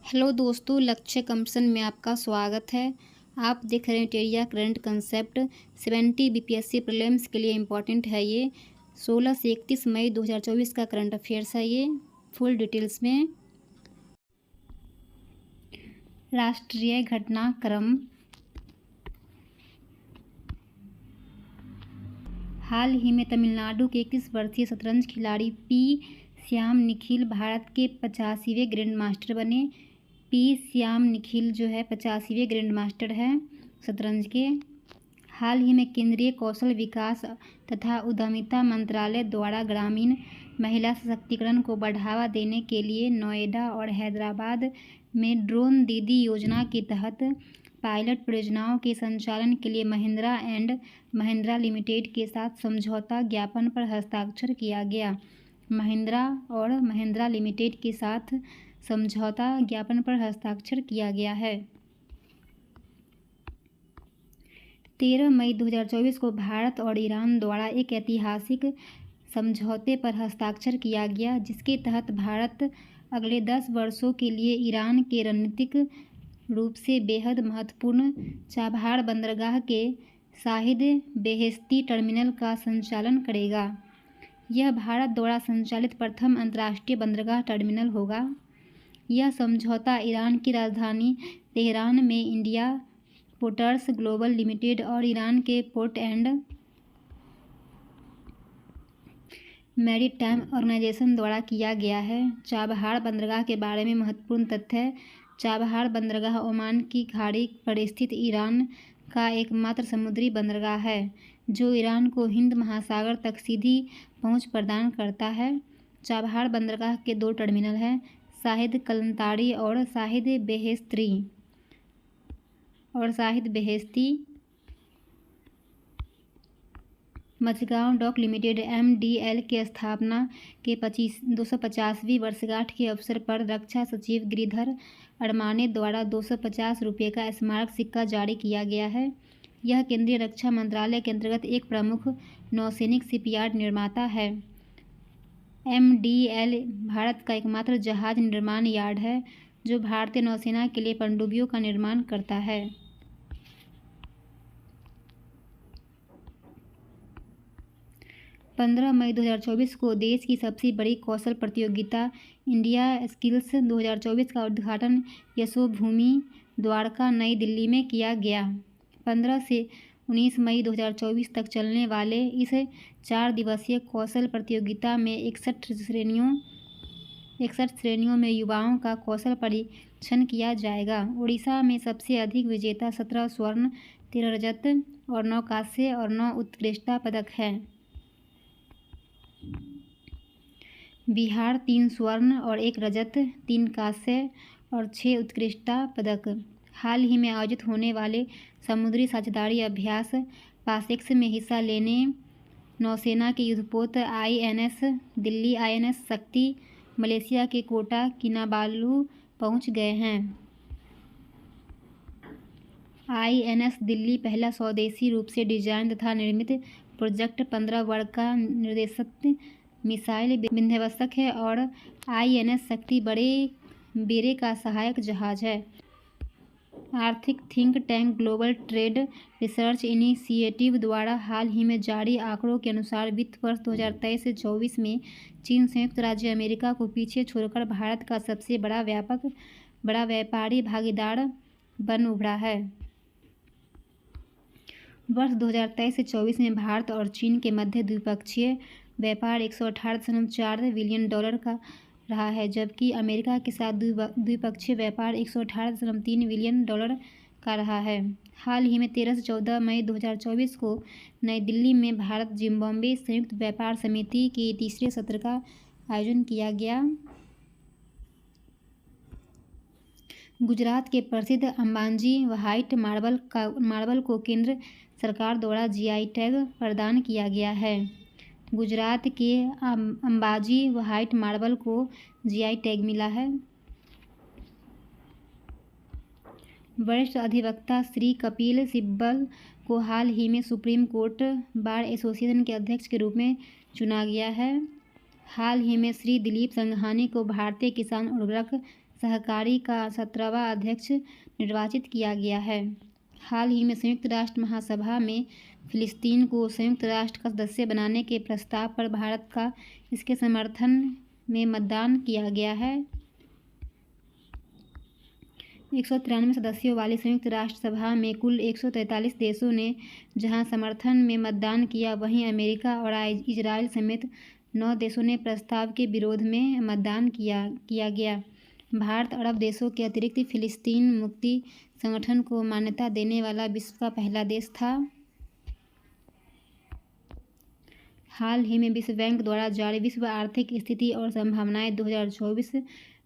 Hello दोस्तों, लक्ष्य कंपसन में आपका स्वागत है। आप देख रहे हैं Teriya current concept 70 BPSC prelims के लिए इम्पॉर्टेंट है। ये 16 से 31 मई 2024 का करंट अफेयर्स है। ये फुल डिटेल्स में राष्ट्रीय घटनाक्रम। हाल ही में तमिलनाडु के 21 वर्षीय शतरंज खिलाड़ी पी श्याम निखिल भारत के 85वें ग्रैंड मास्टर बने। पी श्याम निखिल जो है 85वें ग्रैंड मास्टर हैं शतरंज के। हाल ही में केंद्रीय कौशल विकास तथा उद्यमिता मंत्रालय द्वारा ग्रामीण महिला सशक्तिकरण को बढ़ावा देने के लिए नोएडा और हैदराबाद में ड्रोन दीदी योजना के तहत पायलट परियोजनाओं के संचालन के लिए महिंद्रा एंड महिंद्रा लिमिटेड के साथ समझौता ज्ञापन पर हस्ताक्षर किया गया। महिंद्रा और महिंद्रा लिमिटेड के साथ समझौता ज्ञापन पर हस्ताक्षर किया गया है। 13 मई 2024 को भारत और ईरान द्वारा एक ऐतिहासिक समझौते पर हस्ताक्षर किया गया, जिसके तहत भारत अगले 10 वर्षों के लिए ईरान के रणनीतिक रूप से बेहद महत्वपूर्ण चाबहार बंदरगाह के शाहिद बेहेश्ती टर्मिनल का संचालन करेगा। यह भारत द्वारा संचालित प्रथम अंतर्राष्ट्रीय बंदरगाह टर्मिनल होगा। यह समझौता ईरान की राजधानी तेहरान में इंडिया पोर्ट्स ग्लोबल लिमिटेड और ईरान के पोर्ट एंड मैरीटाइम ऑर्गेनाइजेशन द्वारा किया गया है। चाबहार बंदरगाह के बारे में महत्वपूर्ण तथ्य। चाबहार बंदरगाह ओमान की खाड़ी पर स्थित ईरान का एकमात्र समुद्री बंदरगाह है, जो ईरान को हिंद महासागर तक सीधी पहुंच प्रदान करता है। चाबहार बंदरगाह के 2 टर्मिनल हैं, शाहिद कलंतारी और Shahid Beheshti. Mazagon Dock Limited (MDL) के स्थापना के 250वीं वर्षगांठ के अवसर पर रक्षा सचिव गिरिधर अरमाने द्वारा 250 रुपये का स्मारक सिक्का जारी किया गया है। यह केंद्रीय रक्षा मंत्रालय के अंतर्गत एक प्रमुख नौसैनिक शिपयार्ड निर्माता है। MDL भारत का एकमात्र जहाज निर्माण यार्ड है जो भारतीय नौसेना के लिए पनडुब्बियों का निर्माण करता है। 15 मई 2024 को देश की सबसे बड़ी कौशल प्रतियोगिता इंडिया स्किल्स 2024 का उद्घाटन यशोभूमि द्वारका नई दिल्ली में किया गया। 15 से 19 मई 2024 तक चलने वाले इस 4 दिवसीय कौशल प्रतियोगिता में 61 श्रेणियों में युवाओं का कौशल परीक्षण किया जाएगा। उड़ीसा में सबसे अधिक विजेता 17 स्वर्ण, 13 रजत और 9 कांस्य और 9 उत्कृष्टता पदक हैं। बिहार 3 स्वर्ण और 1 रजत, 3 कांस्य और 6 उत्कृष्टता पदक। हाल ही में आयोजित होने वाले समुद्री साझेदारी अभ्यास पासेक्स में हिस्सा लेने नौसेना के युद्धपोत INS दिल्ली, INS शक्ति मलेशिया के कोटा किनाबालू पहुंच गए हैं। INS दिल्ली पहला स्वदेशी रूप से डिजाइन तथा निर्मित प्रोजेक्ट 15 वर्ग का निर्देशित मिसाइल विध्वंसक है और INS शक्ति बड़े बेड़े का सहायक जहाज है। आर्थिक think tank global trade research initiative द्वारा हाल ही में जारी आंकड़ों के अनुसार वित्त वर्ष 2023 से 24 में चीन संयुक्त राज्य अमेरिका को पीछे छोड़कर भारत का सबसे बड़ा व्यापारी भागीदार बन उभरा है। वर्ष 2023 से 24 में भारत और चीन के मध्य द्विपक्षीय व्यापार $118.4 बिलियन का रहा है, जबकि अमेरिका के साथ द्विपक्षीय व्यापार $118.3 बिलियन का रहा है। हाल ही में 13 से 14 मई 2024 को नई दिल्ली में भारत जिम्बाब्वे संयुक्त व्यापार समिति के तीसरे सत्र का आयोजन किया गया। गुजरात के प्रसिद्ध अंबाजी व्हाइट मार्बल को केंद्र सरकार द्वारा GI टैग प्रदान किया गया है। गुजरात के अंबाजी व्हाइट मार्बल को GI टैग मिला है। वरिष्ठ अधिवक्ता श्री कपिल सिब्बल को हाल ही में सुप्रीम कोर्ट बार एसोसिएशन के अध्यक्ष के रूप में चुना गया है। हाल ही में श्री दिलीप संघानी को भारतीय किसान उर्वरक सहकारी का 17वां अध्यक्ष निर्वाचित किया गया है। हाल ही में संयुक्त राष्ट्र महासभा में फिलिस्तीन को संयुक्त राष्ट्र का सदस्य बनाने के प्रस्ताव पर भारत का इसके समर्थन में मतदान किया गया है। 193 सदस्यों वाली संयुक्त राष्ट्र सभा में कुल 143 देशों ने जहां समर्थन में मतदान किया, वहीं अमेरिका और इजराइल समेत 9 देशों ने प्रस्ताव के विरोध में मतदान किया गया। भारत अरब देशों के अतिरिक्त फिलिस्तीन मुक्ति संगठन को मान्यता देने वाला विश्व का पहला देश था। हाल ही में विश्व बैंक द्वारा जारी विश्व आर्थिक स्थिति और संभावनाएं 2024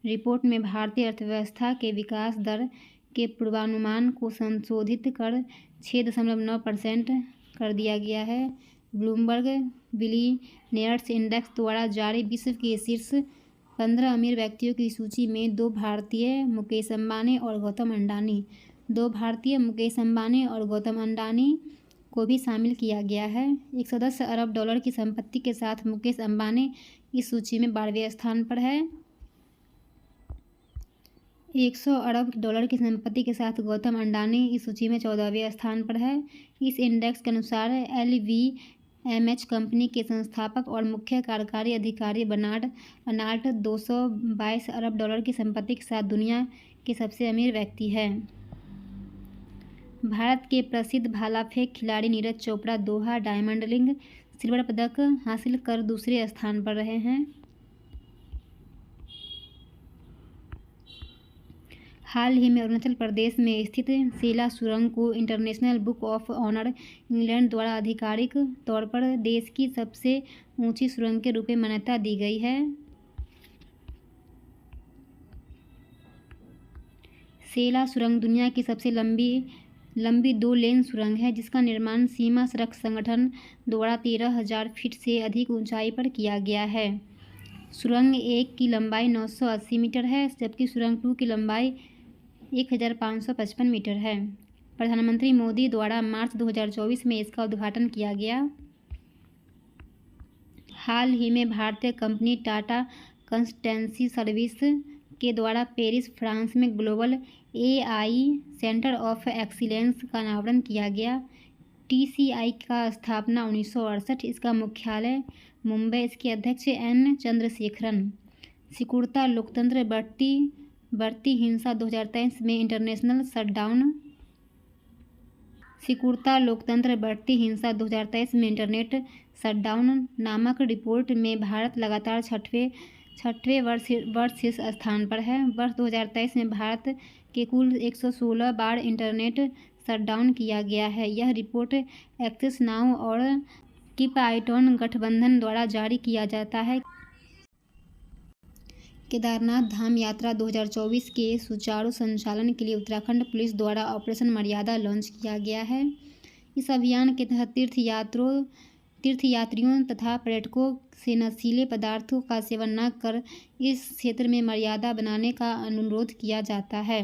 रिपोर्ट में भारतीय अर्थव्यवस्था के विकास दर के पूर्वानुमान को संशोधित कर 6.9% कर दिया गया है। ब्लूमबर्ग बिलियनियर्स इंडेक्स द्वारा जारी विश्व के शीर्ष 15 अमीर व्यक्तियों की सूची में 2 भारतीय मुकेश अंबानी और गौतम अडानी को भी शामिल किया गया है। $110 अरब की संपत्ति के साथ मुकेश अंबानी इस सूची में 12वें स्थान पर है। $100 अरब की संपत्ति के साथ गौतम अडानी इस सूची में 14वें स्थान पर है। इस इंडेक्स के अनुसार LVMH कंपनी के संस्थापक और मुख्य कार्यकारी अधिकारी बर्नार्ड अर्नाल्ट $222 अरब की संपत्ति के साथ दुनिया के सबसे अमीर व्यक्ति हैं। भारत के प्रसिद्ध भाला फेंक खिलाड़ी नीरज चोपड़ा दोहा डायमंड लीग सिल्वर पदक हासिल कर दूसरे स्थान पर रहे हैं। हाल ही में अरुणाचल प्रदेश में स्थित सेला सुरंग को International Book of Honour England द्वारा आधिकारिक तौर पर देश की सबसे ऊंची सुरंग के रूप में मान्यता दी गई है। सेला सुरंग दुनिया की सबसे लंबी 2 लेन सुरंग है, जिसका निर्माण सीमा सड़क संगठन द्वारा 13,000 फीट से अधिक ऊंचाई पर किया गया है। सुरंग 1 की लंबाई 980 मीटर है, जबकि सुरंग 2 की लंबाई 1555 मीटर है। प्रधानमंत्री मोदी द्वारा मार्च 2024 में इसका उद्घाटन किया गया। हाल ही में भारतीय कंपनी टाटा कंसल्टेंसी सर्विस के द्वारा पेरिस, फ्रांस में global AI centre of excellence का अनावरण किया गया। TCI का स्थापना 1968। इसका मुख्यालय मुंबई। इसके अध्यक्ष N चंद्रशेखरन। सिकुड़ता लोकतंत्र बढ़ती हिंसा 2023 में इंटरनेशनल शटडाउन। सिकुड़ता लोकतंत्र बढ़ती हिंसा 2023 में इंटरनेट शटडाउन नामक रिपोर्ट में भारत लगातार छठवें वर्ष शीर्ष स्थान पर है। वर्ष 2023 में भारत के कुल 116 बार इंटरनेट शटडाउन किया गया है। यह रिपोर्ट एक्सेस नाउ और कीप इट ऑन गठबंधन द्वारा जारी किया जाता है। केदारनाथ धाम यात्रा 2024 के सुचारू संचालन के लिए उत्तराखंड पुलिस द्वारा ऑपरेशन मर्यादा लॉन्च किया गया है। इस अभियान के तहत तीर्थयात्रियों तथा पर्यटकों से नशीले पदार्थों का सेवन न कर इस क्षेत्र में मर्यादा बनाने का अनुरोध किया जाता है।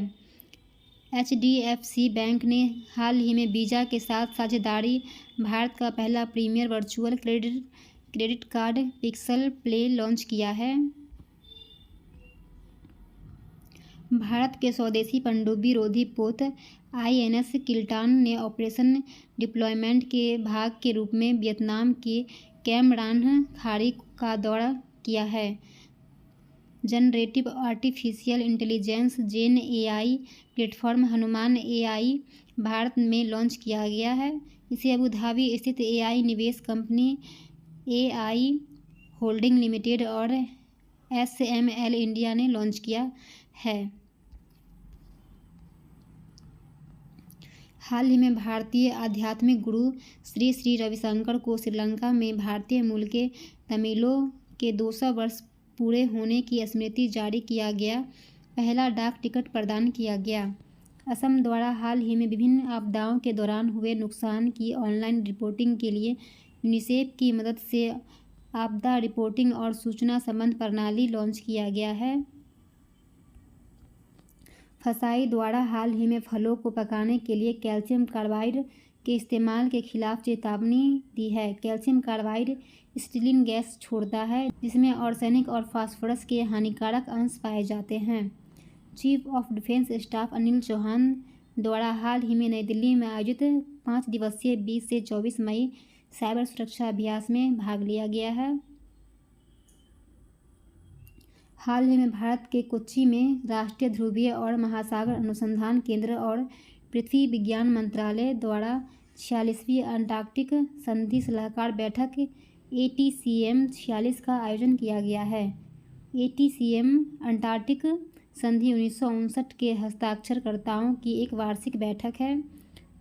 HDFC बैंक ने हाल ही में वीज़ा के साथ साझेदारी भारत का पहला premier virtual credit card Pixel Play launch किया है। भारत के स्वदेशी पनडुब्बी रोधी पोत INS किल्टान ने ऑपरेशन डिप्लॉयमेंट के भाग के रूप में वियतनाम के कैम रान खाड़ी का दौरा किया है। जनरेटिव आर्टिफिशियल इंटेलिजेंस जेन AI platform Hanuman AI Bharat में लॉन्च किया गया है। इसे अबू धाबी स्थित AI निवेश कंपनी AI होल्डिंग लिमिटेड और SML इंडिया ने लॉन्च किया है। हाल ही में भारतीय आध्यात्मिक गुरु श्री श्री रविशंकर को श्रीलंका में भारतीय मूल के तमिलों के 200 वर्ष पूरे होने की स्मृति जारी किया गया पहला डाक टिकट प्रदान किया गया। असम द्वारा हाल ही में विभिन्न आपदाओं के दौरान हुए नुकसान की ऑनलाइन रिपोर्टिंग के लिए यूनिसेफ की मदद से आपदा रिपोर्टिंग और सूचना संबंध प्रणाली लॉन्च किया गया है। फसाई द्वारा हाल ही में फलों को पकाने के लिए कैल्शियम कार्बाइड के इस्तेमाल के खिलाफ चेतावनी दी है। कैल्शियम कार्बाइड स्टीलिन गैस छोड़ता है, जिसमें आर्सेनिक और फास्फोरस के हानिकारक अंश पाए जाते हैं। Chief of defence staff Anil Chauhan द्वारा हाल ही में नई दिल्ली में आयोजित 5 दिवसीय 20 से 24 मई साइबर सुरक्षा अभ्यास में भाग लिया गया है। हाल ही में भारत के कोच्चि में राष्ट्रीय ध्रुवीय और महासागर अनुसंधान केंद्र और पृथ्वी विज्ञान मंत्रालय द्वारा 46वीं अंटार्कटिक संधि सलाहकार बैठक ATCM 46 का आयोजन किया गया है। ATCM अंटार्कटिक संधि 1959 के हस्ताक्षरकर्ताओं की एक वार्षिक बैठक है।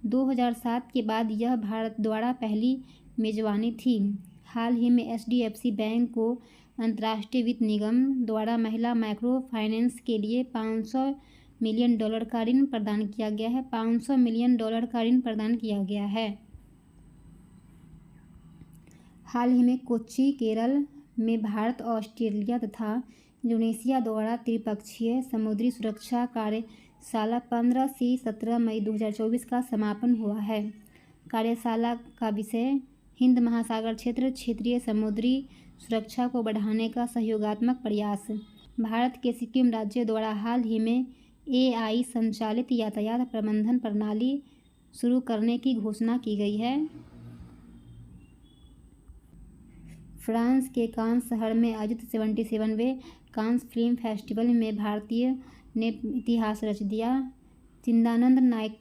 2007 के बाद यह भारत द्वारा पहली मेजबानी थी। हाल ही में HDFC बैंक को अंतर्राष्ट्रीय वित्त निगम द्वारा महिला माइक्रो फाइनेंस के लिए $500 मिलियन का ऋण प्रदान किया गया है। $500 मिलियन का ऋण प्रदान किया गया है। हाल ही में कोच्चि केरल में भारत, ऑस्ट्रेलिया तथा इंडोनेशिया द्वारा त्रिपक्षीय समुद्री सुरक्षा कार्यशाला 15 से 17 मई 2024 का समापन हुआ है। कार्यशाला का विषय हिंद महासागर क्षेत्र क्षेत्रीय समुद्री सुरक्षा को बढ़ाने का सहयोगात्मक प्रयास। भारत के सिक्किम राज्य द्वारा हाल ही में AI संचालित यातायात प्रबंधन प्रणाली शुरू करने की घोषणा की गई है। फ्रांस के शहर में आयोजित 77वें कांस फिल्म फेस्टिवल में भारतीय ने इतिहास रच दिया। चिदानंद नायक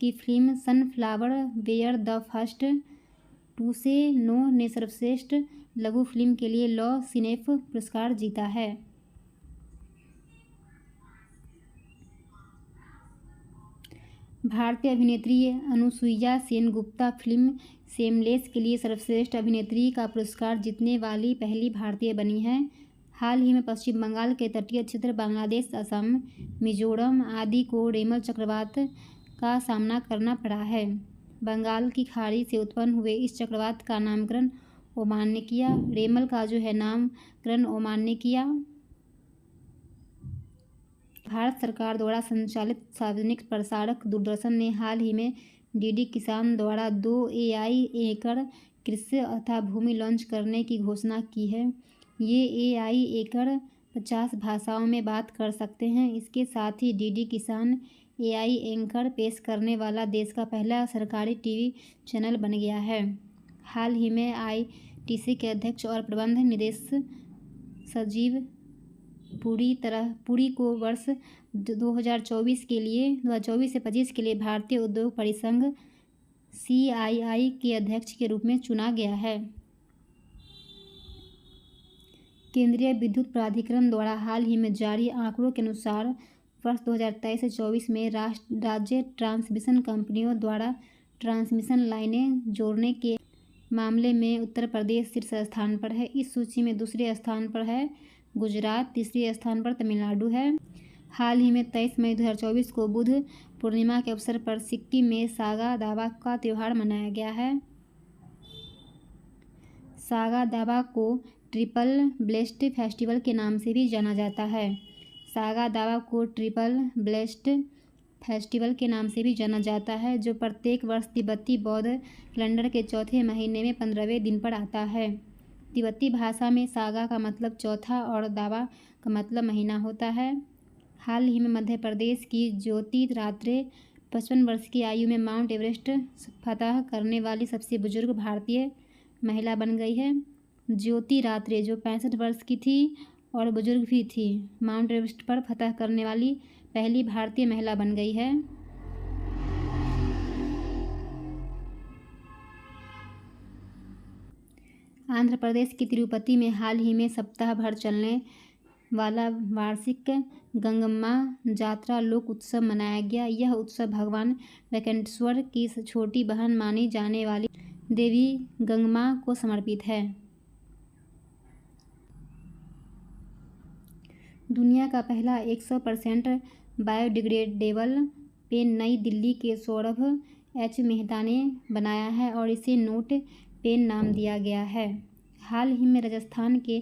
की film sunflower were the first to से नो ने सर्वश्रेष्ठ लघु फिल्म के लिए लॉ सिनेफ पुरस्कार जीता है। भारतीय अभिनेत्री अनुसुईया सेनगुप्ता फिल्म शेमलेस के लिए सर्वश्रेष्ठ अभिनेत्री का पुरस्कार जीतने वाली पहली भारतीय बनी है। हाल ही में पश्चिम बंगाल के तटीय क्षेत्र बांग्लादेश, असम, मिजोरम आदि को रेमल चक्रवात का सामना करना पड़ा है। बंगाल की खाड़ी से उत्पन्न हुए इस चक्रवात का नामकरण ओमान ने किया। रेमल का नामकरण ओमान ने किया। भारत सरकार द्वारा संचालित सार्वजनिक प्रसारक दूरदर्शन ने हाल ही में DD किसान द्वारा 2 AI एकड़ कृषि तथा भूमि लॉन्च करने की घोषणा की है। ये AI एकड़ 50 भाषाओं में बात कर सकते हैं। इसके साथ ही DD किसान AI एंकर पेश करने वाला देश का पहला सरकारी TV चैनल बन गया है। हाल ही में ITC के अध्यक्ष और प्रबंध निदेशक संजीव पुरी को वर्ष 2024 से 25 के लिए भारतीय उद्योग परिसंघ CII के अध्यक्ष के रूप में चुना गया है। केंद्रीय विद्युत प्राधिकरण द्वारा हाल ही में जारी आंकड़ों के अनुसार वर्ष 2023 से 24 में राज्य ट्रांसमिशन कंपनियों द्वारा ट्रांसमिशन लाइनें जोड़ने के मामले में उत्तर प्रदेश शीर्ष स्थान पर है। इस सूची में दूसरे स्थान पर है गुजरात, तीसरे स्थान पर तमिलनाडु है। हाल ही में 23 मई 2024 को बुध पूर्णिमा के अवसर पर सिक्किम में सागा दावा का त्यौहार मनाया गया है। सागा दावा को ट्रिपल ब्लेस्ट फेस्टिवल के नाम से भी जाना जाता है। सागा दावा को ट्रिपल ब्लेस्ट फेस्टिवल के नाम से भी जाना जाता है, जो प्रत्येक वर्ष तिब्बती बौद्ध कैलेंडर के चौथे महीने में 15वें दिन पर आता है। तिब्बती भाषा में सागा का मतलब चौथा और दावा का मतलब महीना होता है। हाल ही में मध्य प्रदेश की ज्योति रात्रे 55 वर्ष की आयु में माउंट एवरेस्ट फतह करने वाली सबसे बुजुर्ग भारतीय महिला बन गई है। ज्योति रात्रे जो 65 वर्ष की थी और बुजुर्ग भी थी, माउंट एवरेस्ट पर फतह करने वाली पहली भारतीय महिला बन गई है। आंध्र प्रदेश की तिरुपति में हाल ही में सप्ताह भर चलने वाला वार्षिक गंगम्मा जात्रा लोक उत्सव मनाया गया। यह उत्सव भगवान वेंकटेश्वर की छोटी बहन मानी जाने वाली देवी गंगम्मा को समर्पित है। दुनिया का पहला 100% बायोडिग्रेडेबल पेन नई दिल्ली के सौरभ H मेहता ने बनाया है और इसे नोट पेन नाम दिया गया है। हाल ही में राजस्थान के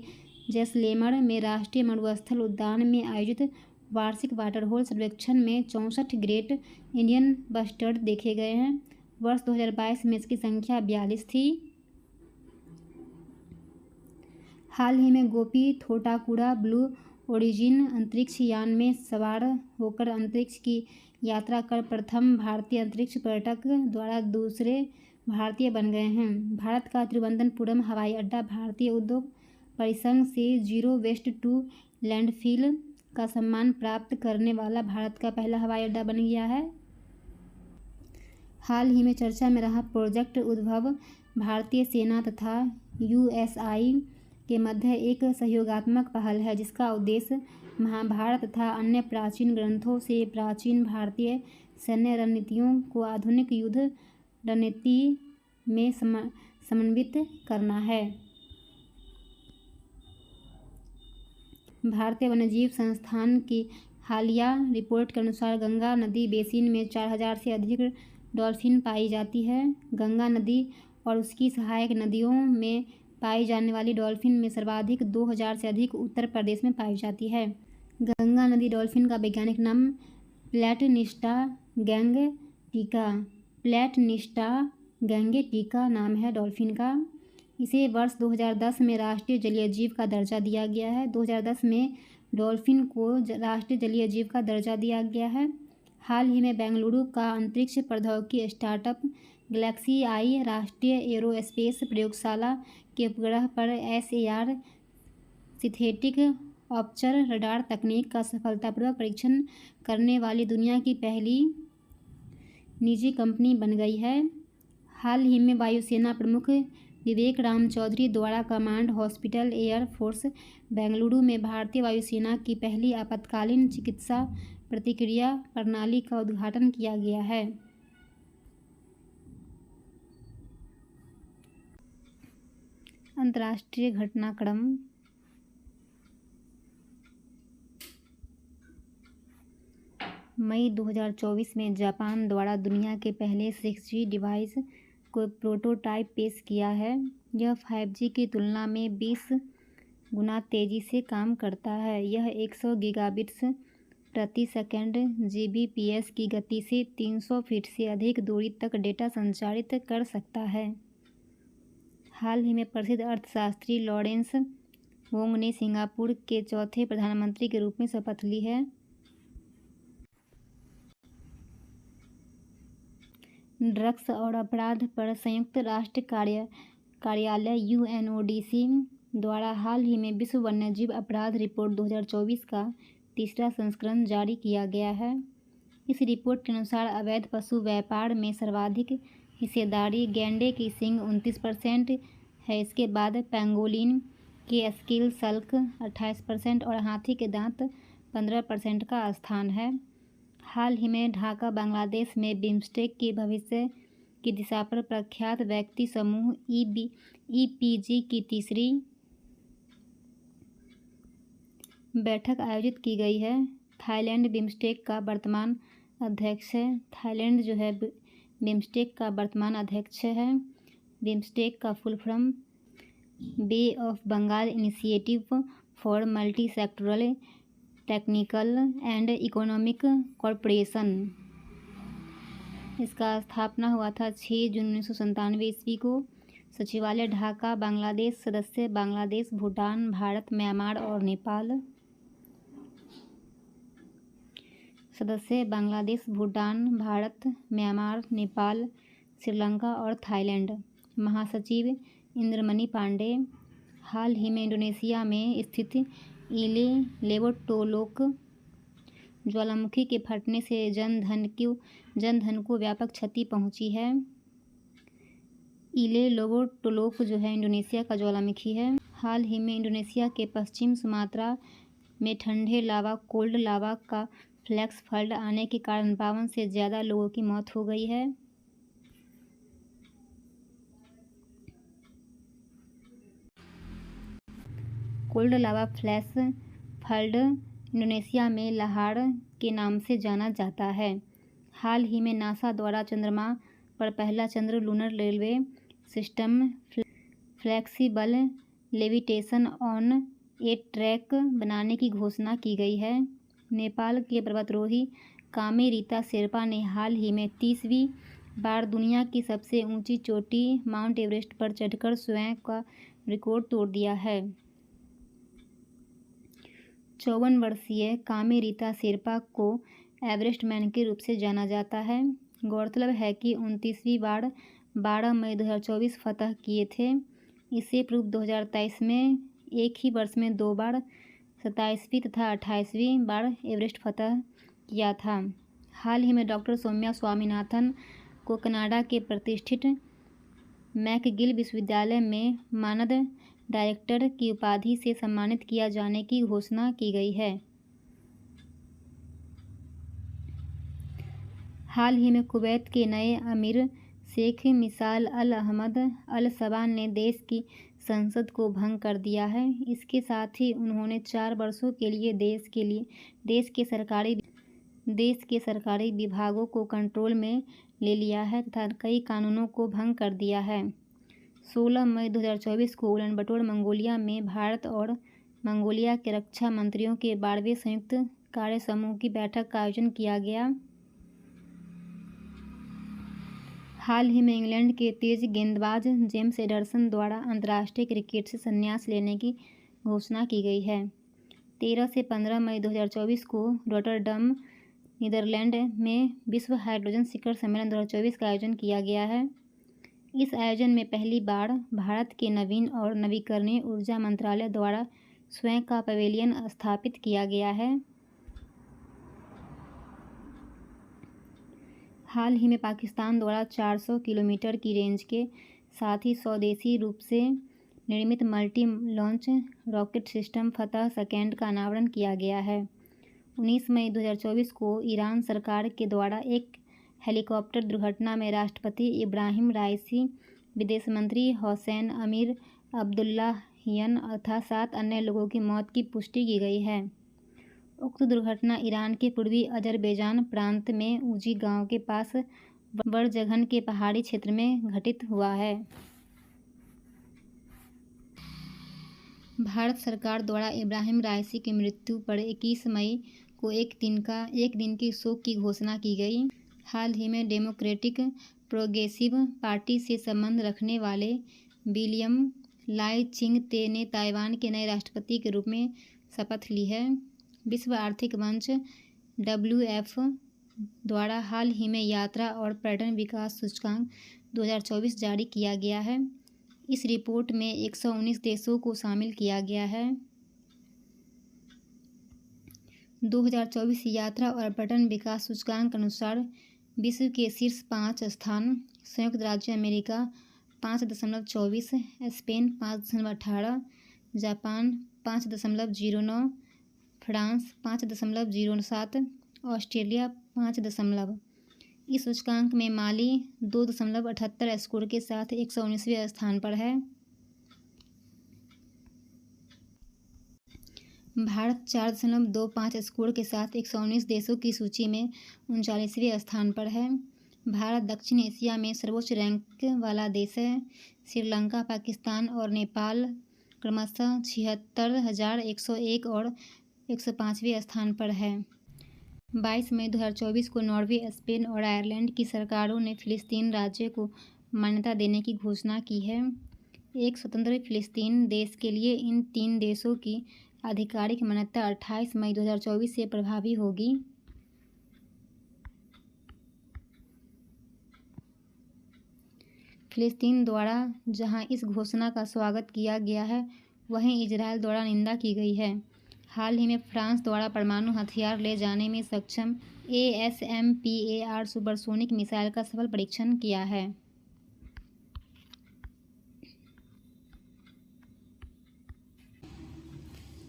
जैसलमेर में राष्ट्रीय मरुस्थल उद्यान में आयोजित वार्षिक वाटर होल सर्वेक्षण में 64 ग्रेट इंडियन बस्टर्ड देखे गए हैं। वर्ष 2022 में इसकी संख्या 42 थी। हाल ही में गोपी थोटाकुड़ा ब्लू ओरिजिन अंतरिक्ष यान में सवार होकर अंतरिक्ष की यात्रा कर प्रथम भारतीय अंतरिक्ष पर्यटक द्वारा दूसरे भारतीय बन गए हैं। भारत का तिरुवनंतपुरम हवाई अड्डा भारतीय उद्योग परिसंघ से जीरो वेस्ट टू लैंडफिल का सम्मान प्राप्त करने वाला भारत का पहला हवाई अड्डा बन गया है। हाल ही में चर्चा में रहा प्रोजेक्ट उद्भव भारतीय सेना तथा यूएसआई के मध्य एक सहयोगात्मक पहल है, जिसका उद्देश्य महाभारत तथा अन्य प्राचीन ग्रंथों से प्राचीन भारतीय सैन्य रणनीतियों को आधुनिक युद्ध रणनीति में समन्वित करना है। भारतीय वन्यजीव संस्थान की हालिया रिपोर्ट के अनुसार गंगा नदी बेसिन में 4000 से अधिक डॉल्फिन पाई जाती है। गंगा नदी और उसकी सहायक नदियों में पाई जाने वाली डॉल्फिन में सर्वाधिक 2000 से अधिक उत्तर प्रदेश में पाई जाती है। गंगा नदी डॉल्फिन का वैज्ञानिक नाम प्लैटनिस्टा गैंगेटिका नाम है डॉल्फिन का। इसे वर्ष 2010 में राष्ट्रीय जलीय जीव का दर्जा दिया गया है। 2010 में डॉल्फिन को राष्ट्रीय जलीय जीव का दर्जा दिया गया है। हाल ही में बेंगलुरु का अंतरिक्ष प्रौद्योगिकी स्टार्टअप गैलेक्सी आई राष्ट्रीय एरोस्पेस प्रयोगशाला के उपग्रह पर SAR सिंथेटिक ऑप्चर रडार तकनीक का सफलतापूर्वक परीक्षण करने वाली दुनिया की पहली निजी कंपनी बन गई है। हाल ही में वायुसेना प्रमुख विवेक राम चौधरी द्वारा command hospital air force Bengaluru में भारतीय वायुसेना की पहली आपातकालीन चिकित्सा प्रतिक्रिया प्रणाली का उद्घाटन किया गया है। अंतर्राष्ट्रीय घटनाक्रम। मई 2024 में जापान द्वारा दुनिया के पहले 6G डिवाइस को प्रोटोटाइप पेश किया है। यह 5G की तुलना में 20 गुना तेज़ी से काम करता है। यह 100 गीगाबिट्स प्रति सेकंड Gbps की गति से 300 फीट से अधिक दूरी तक डेटा संचारित कर सकता है। हाल ही में प्रसिद्ध अर्थशास्त्री लॉरेंस वोंग ने सिंगापुर के चौथे प्रधानमंत्री के रूप में शपथ ली है। ड्रग्स और अपराध पर संयुक्त राष्ट्र कार्यालय UNODC द्वारा हाल ही में विश्व वन्यजीव अपराध रिपोर्ट 2024 का तीसरा संस्करण जारी किया गया है। इस रिपोर्ट के अनुसार अवैध पशु व्यापार में सर्वाधिक हिस्सेदारी गैंडे की सींग 29% है। इसके बाद पेंगोलिन के स्किल सल्क 28% और हाथी के दांत 15% का स्थान है। हाल ही में ढाका बांग्लादेश में बिम्स्टेक के भविष्य की दिशा पर प्रख्यात व्यक्ति समूह EPG की तीसरी बैठक आयोजित की गई है। थाईलैंड बिम्स्टेक का वर्तमान अध्यक्ष है। थाईलैंड जो है बिम्स्टेक का वर्तमान अध्यक्ष है। बिम्स्टेक का full form Bay of Bengal initiative for multi sectoral technical and economic corporation. इसका स्थापना हुआ था 6 जून 1997 ईस्वी को। सचिवालय ढाका बांग्लादेश। सदस्य बांग्लादेश, भूटान, भारत, म्यांमार और नेपाल। सदस्य बांग्लादेश, भूटान, भारत, म्यांमार, नेपाल, श्रीलंका और थाईलैंड। महासचिव इंद्रमणि पांडे। हाल ही में इंडोनेशिया में स्थित इले लेवोटोलोक ज्वालामुखी के फटने से जनधन को व्यापक क्षति पहुंची है। इले लेवोटोलोक जो है इंडोनेशिया का ज्वालामुखी है। हाल ही में इंडोनेशिया के पश्चिम सुमात्रा में ठंडे लावा कोल्ड लावा का फ्लैक्स फ्लड आने के कारण 52 से ज़्यादा लोगों की मौत हो गई है। कोल्ड लावा फ्लैश फ्लड इंडोनेशिया में लाहार के नाम से जाना जाता है। हाल ही में नासा द्वारा चंद्रमा पर पहला चंद्र lunar railway system flexible levitation on a track बनाने की घोषणा की गई है। नेपाल के पर्वतारोही कामे रीता शेरपा ने हाल ही में 30वीं बार दुनिया की सबसे ऊंची चोटी माउंट एवरेस्ट पर चढ़कर स्वयं का रिकॉर्ड तोड़ दिया है। 54 वर्षीय कामे रीता शेरपा को एवरेस्ट मैन के रूप से जाना जाता है। गौरतलब है कि 29वीं बार 12 मई 2024 फतह किए थे। इससे पूर्व 2023 में एक ही वर्ष में 2 बार 27वीं तथा 28वीं बार एवरेस्ट फतह किया था। हाल ही में डॉक्टर सौम्या स्वामीनाथन को कनाडा के प्रतिष्ठित मैकगिल विश्वविद्यालय में मानद डायरेक्टर की उपाधि से सम्मानित किया जाने की घोषणा की गई है। हाल ही में कुवैत के नए अमीर शेख मिसाल अल अहमद अल सबा ने देश की संसद को भंग कर दिया है। इसके साथ ही उन्होंने 4 वर्षों के लिए देश के सरकारी विभागों को कंट्रोल में ले लिया है तथा कई कानूनों को भंग कर दिया है। 16 मई 2024 को उलानबटोर मंगोलिया में भारत और मंगोलिया के रक्षा मंत्रियों के 12वें संयुक्त कार्य समूह की बैठक का आयोजन किया गया। हाल ही में इंग्लैंड के तेज गेंदबाज जेम्स एंडरसन द्वारा अंतर्राष्ट्रीय क्रिकेट से संन्यास लेने की घोषणा की गई है। 13 से 15 मई 2024 को रॉटरडम नीदरलैंड में विश्व हाइड्रोजन शिखर सम्मेलन 2024 का आयोजन किया गया है। इस आयोजन में पहली बार भारत के नवीन और नवीकरणीय ऊर्जा मंत्रालय द्वारा स्वयं का पवेलियन स्थापित किया गया है। हाल ही में पाकिस्तान द्वारा 400 किलोमीटर की रेंज के साथ ही स्वदेशी रूप से निर्मित मल्टी लॉन्च रॉकेट सिस्टम फतह सेकंड का अनावरण किया गया है। 19 मई 2024 को ईरान सरकार के द्वारा एक हेलीकॉप्टर दुर्घटना में राष्ट्रपति इब्राहिम राइसी, विदेश मंत्री हुसैन अमीर अब्दुल्लाहियन तथा 7 अन्य लोगों की मौत की पुष्टि की गई है। उक्त दुर्घटना ईरान के पूर्वी अजरबैजान प्रांत में उजी गांव के पास बरजघन के पहाड़ी क्षेत्र में घटित हुआ है। भारत सरकार द्वारा इब्राहिम राइसी की मृत्यु पर 21 मई को एक दिन की शोक की घोषणा की गई। हाल ही में डेमोक्रेटिक प्रोग्रेसिव पार्टी से संबंध रखने वाले विलियम लाई चिंग ते ने ताइवान के नए राष्ट्रपति के रूप में शपथ ली है। विश्व आर्थिक मंच WF द्वारा हाल ही में यात्रा और पर्यटन विकास सूचकांक 2024 जारी किया गया है। इस रिपोर्ट में 119 देशों को शामिल किया गया है। 2024 यात्रा और पर्यटन विकास सूचकांक के अनुसार विश्व के शीर्ष 5 स्थान संयुक्त राज्य America 5.24, Spain 5.18, Japan 5.09, France 5.07, Australia 5. इस सूचकांक में माली 2.78 स्कोर के साथ 119वें स्थान पर है। भारत 4.25 स्कोर के साथ 119 देशों की सूची में 39वें स्थान पर है। भारत दक्षिण एशिया में सर्वोच्च रैंक वाला देश है। श्रीलंका, पाकिस्तान और नेपाल क्रमशः 76,101 और 105वें स्थान पर है। 22 मई 2024 को नॉर्वे, स्पेन और आयरलैंड की सरकारों ने फिलिस्तीन राज्य को मान्यता देने की घोषणा की है। एक स्वतंत्र फिलिस्तीन देश के लिए इन 3 देशों की आधिकारिक मान्यता 28 मई 2024 से प्रभावी होगी। फिलिस्तीन द्वारा जहां इस घोषणा का स्वागत किया गया है, वहीं इजरायल द्वारा निंदा की गई है। हाल ही में फ्रांस द्वारा परमाणु हथियार ले जाने में सक्षम ASMPAR सुपरसोनिक मिसाइल का सफल परीक्षण किया है।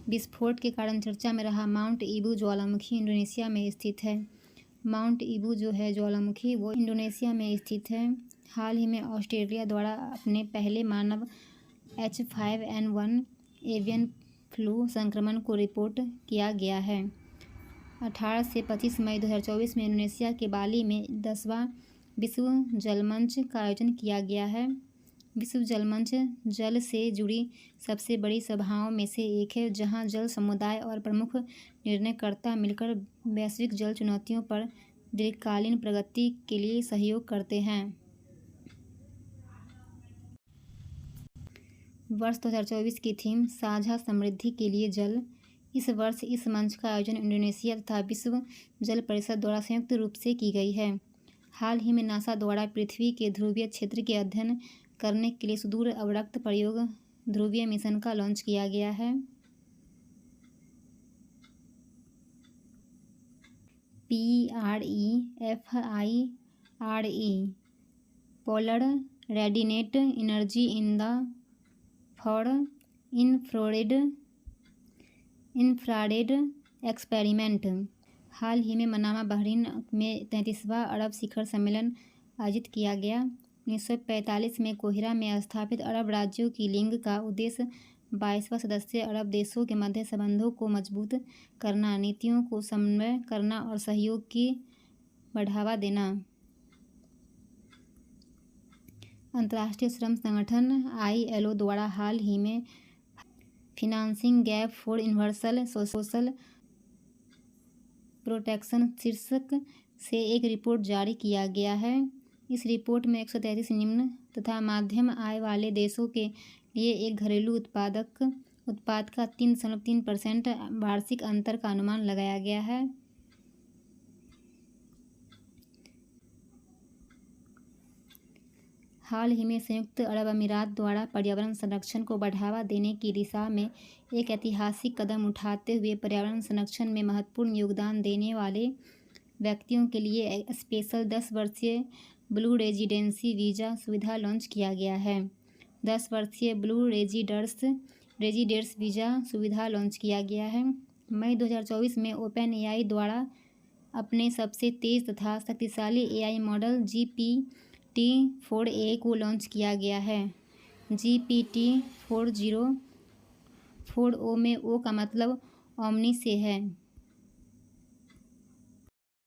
विस्फोट के कारण चर्चा में रहा माउंट ईबू ज्वालामुखी इंडोनेशिया में स्थित है। माउंट ईबू जो है ज्वालामुखी, वो इंडोनेशिया में स्थित है। हाल ही में ऑस्ट्रेलिया द्वारा अपने पहले मानव H5N1 एवियन फ्लू संक्रमण को रिपोर्ट किया गया है। 18 से 25 मई 2024 में इंडोनेशिया के बाली में 10वां विश्व जलमंच का आयोजन किया गया है। विश्व जलमंच जल से जुड़ी सबसे बड़ी सभाओं में से एक है, जहां जल समुदाय और प्रमुख निर्णयकर्ता मिलकर वैश्विक जल चुनौतियों पर दीर्घकालीन प्रगति के लिए सहयोग करते हैं। वर्ष 2024 की थीम साझा समृद्धि के लिए जल। इस वर्ष इस मंच का आयोजन इंडोनेशिया तथा विश्व जल परिषद द्वारा संयुक्त रूप से की गई है। हाल ही में नासा द्वारा पृथ्वी के ध्रुवीय क्षेत्र के अध्ययन करने के लिए सुदूर अवरक्त प्रयोग ध्रुवीय मिशन का लॉन्च किया गया है। PREFIRE polar radiate energy in the far infrared experiment. हाल ही में मनामा बहरीन में 33वां अरब शिखर सम्मेलन आयोजित किया गया। 1945 में कोहिरा में स्थापित अरब राज्यों की लीग का उद्देश्य 22वां सदस्य अरब देशों के मध्य संबंधों को मजबूत करना, नीतियों को समन्वय करना और सहयोग की बढ़ावा देना। अंतर्राष्ट्रीय श्रम संगठन ILO द्वारा हाल ही में financing gap for universal social protection शीर्षक से एक रिपोर्ट जारी किया गया है। इस रिपोर्ट में 133 निम्न तथा मध्यम आय वाले देशों के लिए एक घरेलू उत्पाद का 3.3% वार्षिक अंतर का अनुमान लगाया गया है। हाल ही में संयुक्त अरब अमीरात द्वारा पर्यावरण संरक्षण को बढ़ावा देने की दिशा में एक ऐतिहासिक कदम उठाते हुए पर्यावरण संरक्षण में महत्वपूर्ण योगदान देने वाले व्यक्तियों के लिए स्पेशल 10 वर्षीय ब्लू रेजिडेंसी वीज़ा सुविधा लॉन्च किया गया है। 10 वर्षीय ब्लू रेजिडेंट्स वीज़ा सुविधा लॉन्च किया गया है। मई 2024 में OpenAI द्वारा अपने सबसे तेज़ तथा शक्तिशाली AI मॉडल GPT-4a को लॉन्च किया गया है। GPT-4o में O का मतलब ओमनी से है।